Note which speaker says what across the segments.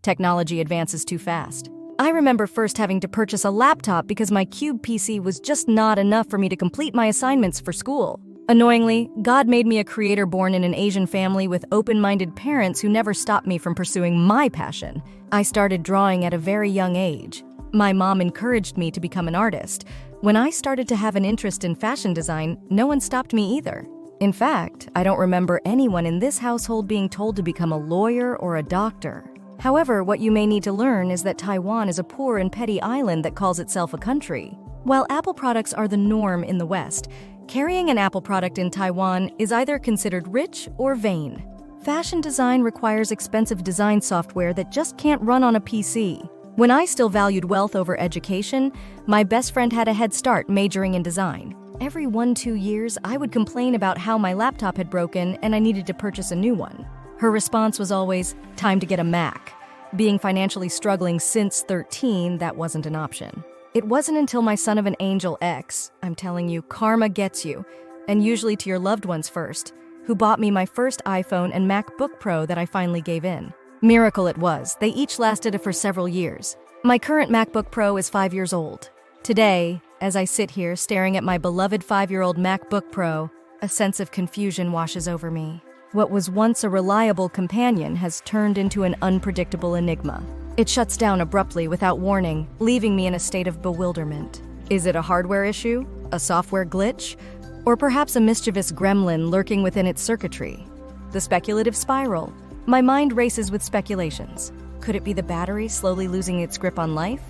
Speaker 1: Technology advances too fast. I remember first having to purchase a laptop because my cube PC was just not enough for me to complete my assignments for school. Annoyingly, God made me a creator born in an Asian family with open-minded parents who never stopped me from pursuing my passion. I started drawing at a very young age. My mom encouraged me to become an artist. When I started to have an interest in fashion design, no one stopped me either. In fact, I don't remember anyone in this household being told to become a lawyer or a doctor. However, what you may need to learn is that Taiwan is a poor and petty island that calls itself a country. While Apple products are the norm in the West, carrying an Apple product in Taiwan is either considered rich or vain. Fashion design requires expensive design software that just can't run on a PC. When I still valued wealth over education, my best friend had a head start majoring in design. Every 1-2 years, I would complain about how my laptop had broken and I needed to purchase a new one. Her response was always, time to get a Mac. Being financially struggling since 13, that wasn't an option. It wasn't until my son of an angel ex, I'm telling you, karma gets you, and usually to your loved ones first, who bought me my first iPhone and MacBook Pro that I finally gave in. Miracle it was. They each lasted for several years. My current MacBook Pro is 5 years old. Today, as I sit here staring at my beloved 5-year-old MacBook Pro, a sense of confusion washes over me. What was once a reliable companion has turned into an unpredictable enigma. It shuts down abruptly without warning, leaving me in a state of bewilderment. Is it a hardware issue? A software glitch? Or perhaps a mischievous gremlin lurking within its circuitry? The speculative spiral. My mind races with speculations. Could it be the battery slowly losing its grip on life?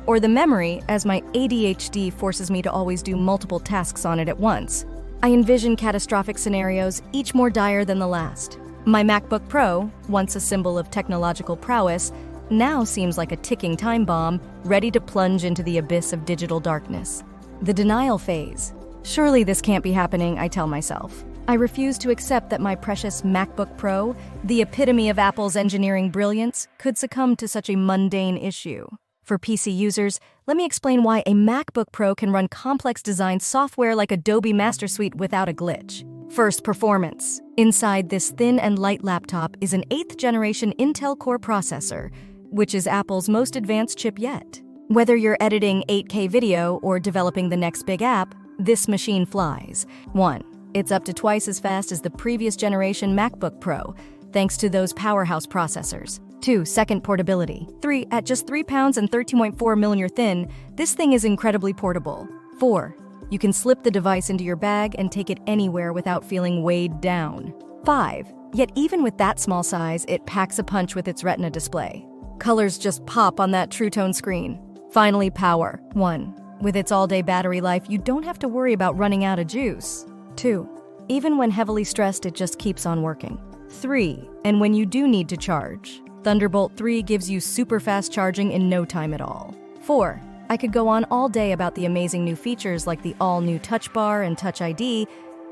Speaker 1: Or the memory, as my ADHD forces me to always do multiple tasks on it at once? I envision catastrophic scenarios, each more dire than the last. My MacBook Pro, once a symbol of technological prowess, now seems like a ticking time bomb, ready to plunge into the abyss of digital darkness. The denial phase. Surely this can't be happening, I tell myself. I refuse to accept that my precious MacBook Pro, the epitome of Apple's engineering brilliance, could succumb to such a mundane issue. For PC users, let me explain why a MacBook Pro can run complex design software like Adobe Master Suite without a glitch. First, performance. Inside this thin and light laptop is an 8th generation Intel Core processor, which is Apple's most advanced chip yet. Whether you're editing 8K video or developing the next big app, this machine flies. 1. It's up to twice as fast as the previous generation MacBook Pro, thanks to those powerhouse processors. 2. Second, portability. 3. At just 3 pounds and 13.4 millimeter thin, this thing is incredibly portable. 4. You can slip the device into your bag and take it anywhere without feeling weighed down. 5. Yet even with that small size, it packs a punch with its Retina display. Colors just pop on that True Tone screen. Finally, power. 1. With its all-day battery life, you don't have to worry about running out of juice. 2. Even when heavily stressed, it just keeps on working. 3. And when you do need to charge, Thunderbolt 3 gives you super fast charging in no time at all. 4. I could go on all day about the amazing new features like the all-new Touch Bar and Touch ID,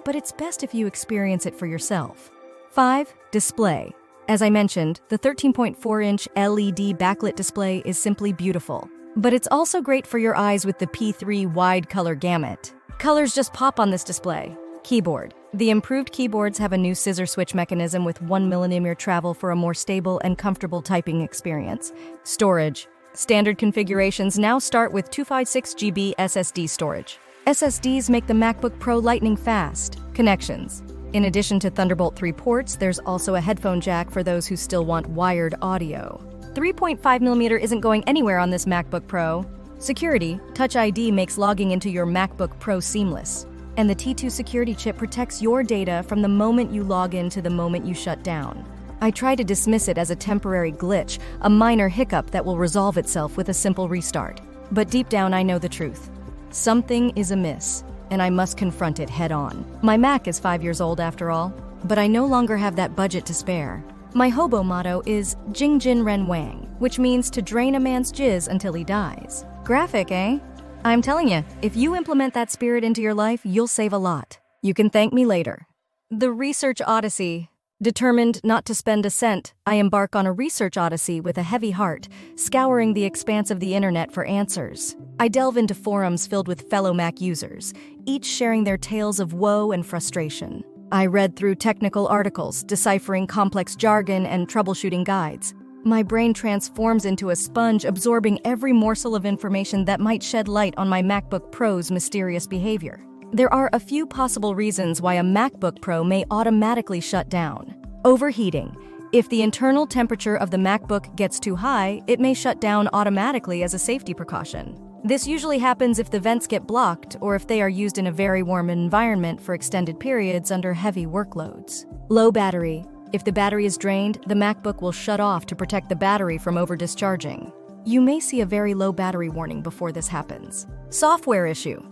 Speaker 1: but it's best if you experience it for yourself. 5. Display. As I mentioned, the 13.4-inch LED backlit display is simply beautiful. But it's also great for your eyes with the P3 wide color gamut. Colors just pop on this display. Keyboard. The improved keyboards have a new scissor switch mechanism with 1mm travel for a more stable and comfortable typing experience. Storage. Standard configurations now start with 256GB SSD storage. SSDs make the MacBook Pro lightning fast. Connections. In addition to Thunderbolt 3 ports, there's also a headphone jack for those who still want wired audio. 3.5mm isn't going anywhere on this MacBook Pro. Security. Touch ID makes logging into your MacBook Pro seamless. And the T2 security chip protects your data from the moment you log in to the moment you shut down. I try to dismiss it as a temporary glitch, a minor hiccup that will resolve itself with a simple restart. But deep down, I know the truth. Something is amiss, and I must confront it head on. My Mac is 5 years old after all, but I no longer have that budget to spare. My Hobo motto is Jing Jin Ren Wang, which means to drain a man's jizz until he dies. Graphic, eh? I'm telling you, if you implement that spirit into your life, you'll save a lot. You can thank me later. The Research Odyssey. Determined not to spend a cent, I embark on a research odyssey with a heavy heart, scouring the expanse of the internet for answers. I delve into forums filled with fellow Mac users, each sharing their tales of woe and frustration. I read through technical articles, deciphering complex jargon and troubleshooting guides. My brain transforms into a sponge, absorbing every morsel of information that might shed light on my MacBook Pro's mysterious behavior. There are a few possible reasons why a MacBook Pro may automatically shut down. Overheating. If the internal temperature of the MacBook gets too high, it may shut down automatically as a safety precaution. This usually happens if the vents get blocked or if they are used in a very warm environment for extended periods under heavy workloads. Low battery. If the battery is drained, the MacBook will shut off to protect the battery from over-discharging. You may see a very low battery warning before this happens. Software issue.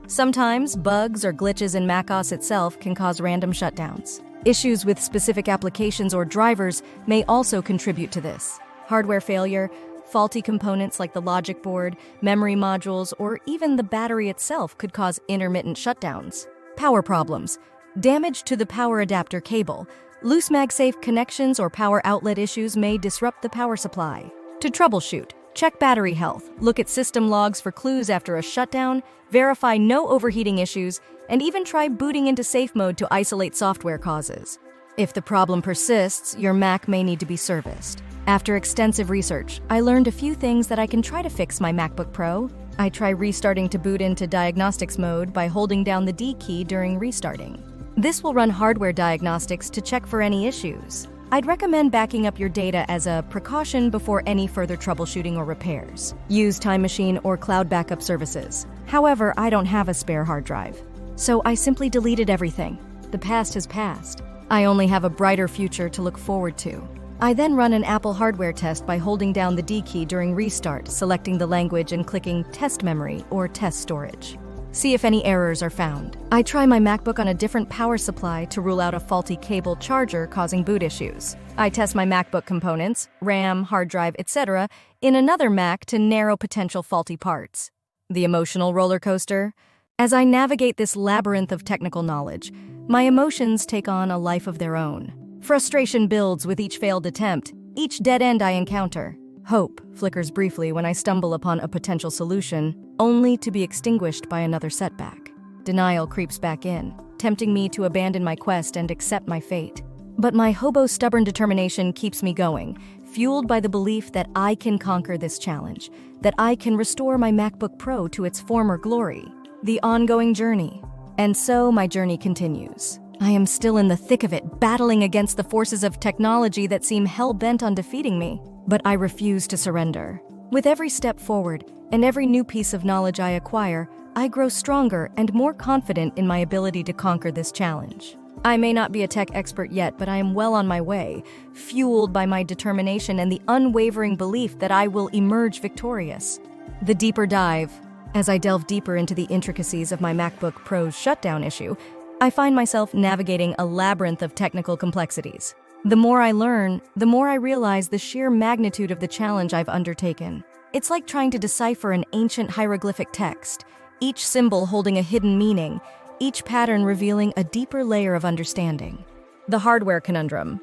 Speaker 1: Sometimes bugs or glitches in macOS itself can cause random shutdowns. Issues with specific applications or drivers may also contribute to this. Hardware failure. Faulty components like the logic board, memory modules, or even the battery itself could cause intermittent shutdowns. Power problems. Damage to the power adapter cable. Loose MagSafe connections or power outlet issues may disrupt the power supply. To troubleshoot, check battery health, look at system logs for clues after a shutdown, verify no overheating issues, and even try booting into safe mode to isolate software causes. If the problem persists, your Mac may need to be serviced. After extensive research, I learned a few things that I can try to fix my MacBook Pro. I try restarting to boot into diagnostics mode by holding down the D key during restarting. This will run hardware diagnostics to check for any issues. I'd recommend backing up your data as a precaution before any further troubleshooting or repairs. Use Time Machine or cloud backup services. However, I don't have a spare hard drive, so I simply deleted everything. The past has passed. I only have a brighter future to look forward to. I then run an Apple hardware test by holding down the D key during restart, selecting the language and clicking Test Memory or Test Storage. See if any errors are found. I try my MacBook on a different power supply to rule out a faulty cable charger causing boot issues. I test my MacBook components, RAM, hard drive, etc., in another Mac to narrow potential faulty parts. The emotional roller coaster. As I navigate this labyrinth of technical knowledge, my emotions take on a life of their own. Frustration builds with each failed attempt, each dead end I encounter. Hope flickers briefly when I stumble upon a potential solution, only to be extinguished by another setback. Denial creeps back in, tempting me to abandon my quest and accept my fate. But my Hobo's stubborn determination keeps me going, fueled by the belief that I can conquer this challenge, that I can restore my MacBook Pro to its former glory. The ongoing journey. And so my journey continues. I am still in the thick of it, battling against the forces of technology that seem hell-bent on defeating me. But I refuse to surrender. With every step forward and every new piece of knowledge I acquire, I grow stronger and more confident in my ability to conquer this challenge. I may not be a tech expert yet, but I am well on my way, fueled by my determination and the unwavering belief that I will emerge victorious. The deeper dive. As I delve deeper into the intricacies of my MacBook Pro's shutdown issue, I find myself navigating a labyrinth of technical complexities. The more I learn, the more I realize the sheer magnitude of the challenge I've undertaken. It's like trying to decipher an ancient hieroglyphic text, each symbol holding a hidden meaning, each pattern revealing a deeper layer of understanding. The hardware conundrum.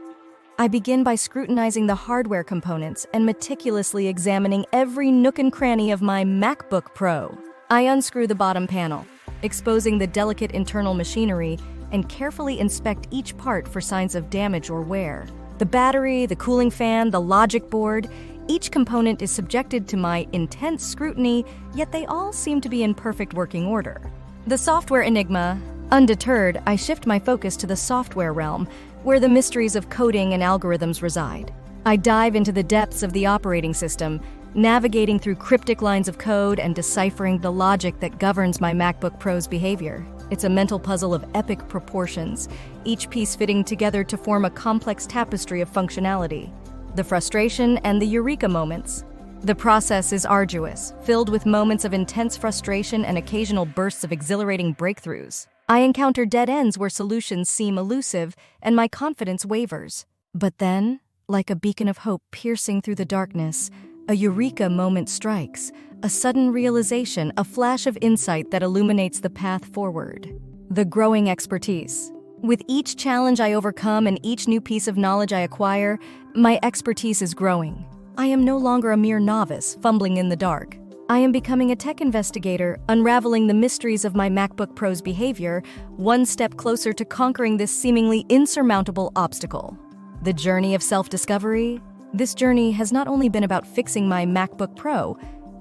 Speaker 1: I begin by scrutinizing the hardware components and meticulously examining every nook and cranny of my MacBook Pro. I unscrew the bottom panel, exposing the delicate internal machinery, and carefully inspect each part for signs of damage or wear. The battery, the cooling fan, the logic board, each component is subjected to my intense scrutiny, yet they all seem to be in perfect working order. The software enigma. Undeterred, I shift my focus to the software realm, where the mysteries of coding and algorithms reside. I dive into the depths of the operating system, navigating through cryptic lines of code and deciphering the logic that governs my MacBook Pro's behavior. It's a mental puzzle of epic proportions, each piece fitting together to form a complex tapestry of functionality. The frustration and the eureka moments. The process is arduous, filled with moments of intense frustration and occasional bursts of exhilarating breakthroughs. I encounter dead ends where solutions seem elusive and my confidence wavers. But then, like a beacon of hope piercing through the darkness, a eureka moment strikes, a sudden realization, a flash of insight that illuminates the path forward. The growing expertise. With each challenge I overcome and each new piece of knowledge I acquire, my expertise is growing. I am no longer a mere novice, fumbling in the dark. I am becoming a tech investigator, unraveling the mysteries of my MacBook Pro's behavior, one step closer to conquering this seemingly insurmountable obstacle. The journey of self-discovery. This journey has not only been about fixing my MacBook Pro,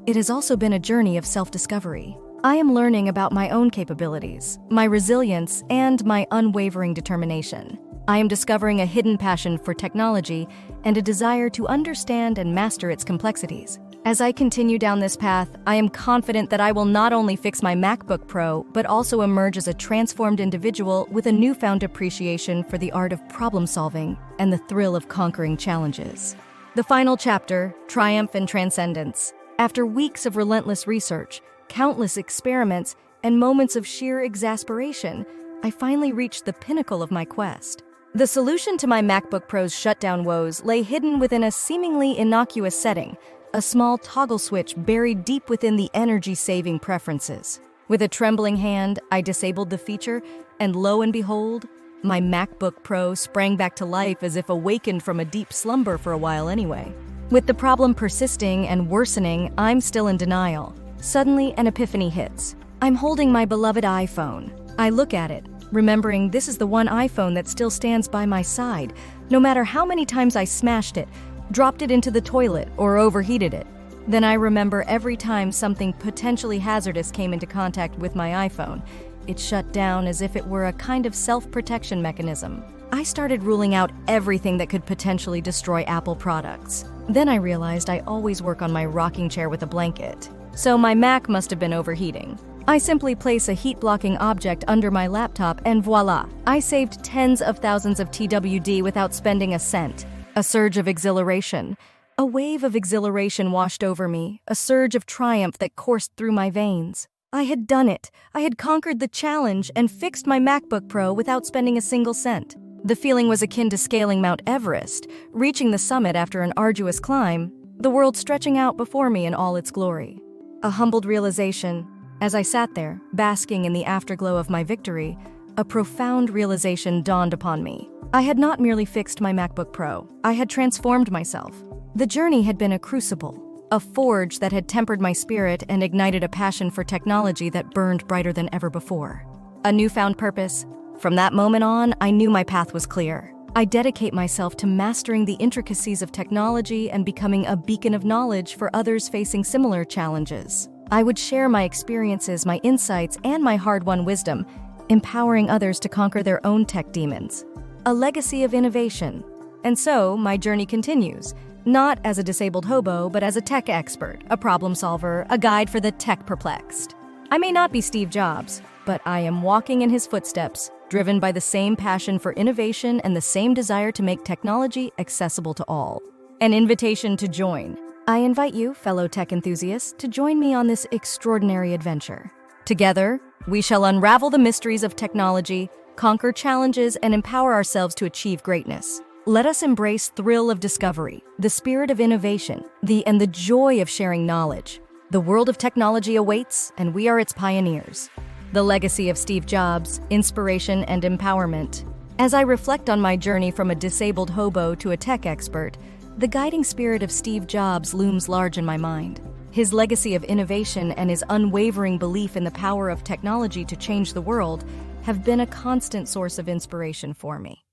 Speaker 1: it has also been a journey of self-discovery. I am learning about my own capabilities, my resilience, and my unwavering determination. I am discovering a hidden passion for technology and a desire to understand and master its complexities. As I continue down this path, I am confident that I will not only fix my MacBook Pro, but also emerge as a transformed individual with a newfound appreciation for the art of problem solving and the thrill of conquering challenges. The final chapter, Triumph and Transcendence. After weeks of relentless research, countless experiments, and moments of sheer exasperation, I finally reached the pinnacle of my quest. The solution to my MacBook Pro's shutdown woes lay hidden within a seemingly innocuous setting, a small toggle switch buried deep within the energy-saving preferences. With a trembling hand, I disabled the feature, and lo and behold, my MacBook Pro sprang back to life as if awakened from a deep slumber for a while anyway. With the problem persisting and worsening, I'm still in denial. Suddenly, an epiphany hits. I'm holding my beloved iPhone. I look at it, remembering this is the one iPhone that still stands by my side, no matter how many times I smashed it, dropped it into the toilet, or overheated it. Then I remember every time something potentially hazardous came into contact with my iPhone, it shut down as if it were a kind of self-protection mechanism. I started ruling out everything that could potentially destroy Apple products. Then I realized I always work on my rocking chair with a blanket, so my Mac must have been overheating. I simply place a heat-blocking object under my laptop and voila! I saved tens of thousands of TWD without spending a cent. A surge of exhilaration. A wave of exhilaration washed over me, a surge of triumph that coursed through my veins. I had done it. I had conquered the challenge and fixed my MacBook Pro without spending a single cent. The feeling was akin to scaling Mount Everest, reaching the summit after an arduous climb, the world stretching out before me in all its glory. A humbled realization. As I sat there, basking in the afterglow of my victory, a profound realization dawned upon me. I had not merely fixed my MacBook Pro, I had transformed myself. The journey had been a crucible, a forge that had tempered my spirit and ignited a passion for technology that burned brighter than ever before. A newfound purpose. From that moment on, I knew my path was clear. I dedicate myself to mastering the intricacies of technology and becoming a beacon of knowledge for others facing similar challenges. I would share my experiences, my insights, and my hard-won wisdom, empowering others to conquer their own tech demons. A legacy of innovation. And so, my journey continues, not as a disabled hobo, but as a tech expert, a problem solver, a guide for the tech perplexed. I may not be Steve Jobs, but I am walking in his footsteps, driven by the same passion for innovation and the same desire to make technology accessible to all. An invitation to join. I invite you, fellow tech enthusiasts, to join me on this extraordinary adventure. Together, we shall unravel the mysteries of technology, conquer challenges, and empower ourselves to achieve greatness. Let us embrace thrill of discovery, the spirit of innovation, and the joy of sharing knowledge. The world of technology awaits, and we are its pioneers. The legacy of Steve Jobs, inspiration and empowerment. As I reflect on my journey from a disabled hobo to a tech expert, the guiding spirit of Steve Jobs looms large in my mind. His legacy of innovation and his unwavering belief in the power of technology to change the world have been a constant source of inspiration for me.